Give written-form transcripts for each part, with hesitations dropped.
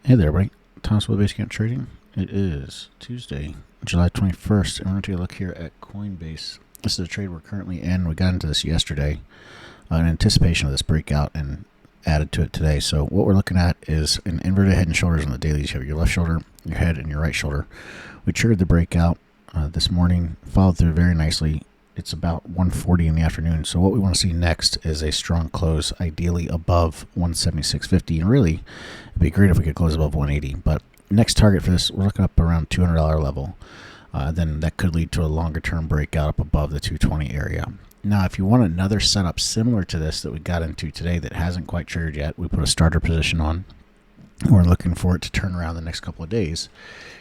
Hey there, everybody. Thomas with Breakout Trading. It is Tuesday, July 21st, and we're going to take a look here at Coinbase. This is a trade we're currently in. We got into this yesterday in anticipation of this breakout and added to it today. So what we're looking at is an inverted head and shoulders on the dailies. You have your left shoulder, your head, and your right shoulder. We triggered the breakout this morning, followed through very nicely. It's about 1:40 in the afternoon. So what we want to see next is a strong close, ideally above 176.50. And really, it'd be great if we could close above 180. But next target for this, we're looking up around $200 level. Then that could lead to a longer term breakout up above the 220 area. Now, if you want another setup similar to this that we got into today that hasn't quite triggered yet, we put a starter position on. We're looking for it to turn around the next couple of days.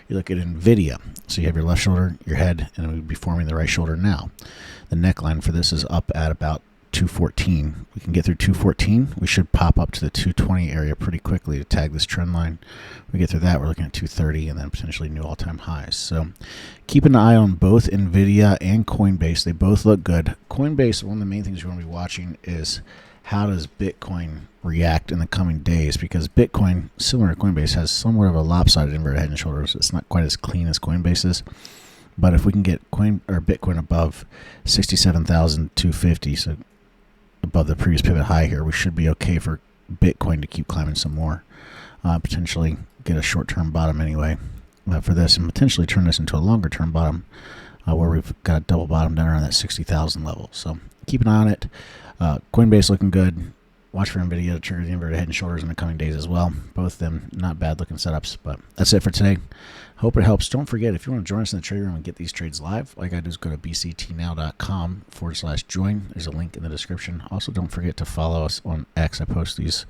You look at NVIDIA. So you have your left shoulder, your head, and we'd be forming the right shoulder now. The neckline for this is up at about 214. We can get through 214. We should pop up to the 220 area pretty quickly to tag this trend line. We get through that, we're looking at 230 and then potentially new all-time highs. So keep an eye on both NVIDIA and Coinbase. They both look good. Coinbase, one of the main things you want to be watching is how does Bitcoin react in the coming days, because Bitcoin, similar to Coinbase, has somewhat of a lopsided inverted head and shoulders. It's not quite as clean as Coinbase is. But if we can get Bitcoin above 67,250, so above the previous pivot high here, we should be okay for Bitcoin to keep climbing some more. Potentially get a short-term bottom anyway for this, and potentially turn this into a longer-term bottom where we've got a double bottom down around that 60,000 level. So keep an eye on it. Coinbase looking good. Watch for NVIDIA to trigger the inverted head and shoulders in the coming days as well. Both of them not bad looking setups. But that's it for today. Hope it helps. Don't forget, if you want to join us in the trade room and get these trades live, all you got to do is go to bctnow.com/join. There's a link in the description. Also, don't forget to follow us on X. I post these,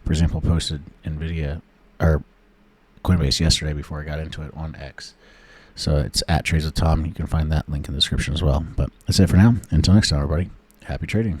for example, posted NVIDIA or Coinbase yesterday before I got into it on X. So it's at Trades with Tom. You can find that link in the description as well. But that's it for now. Until next time, everybody. Happy trading.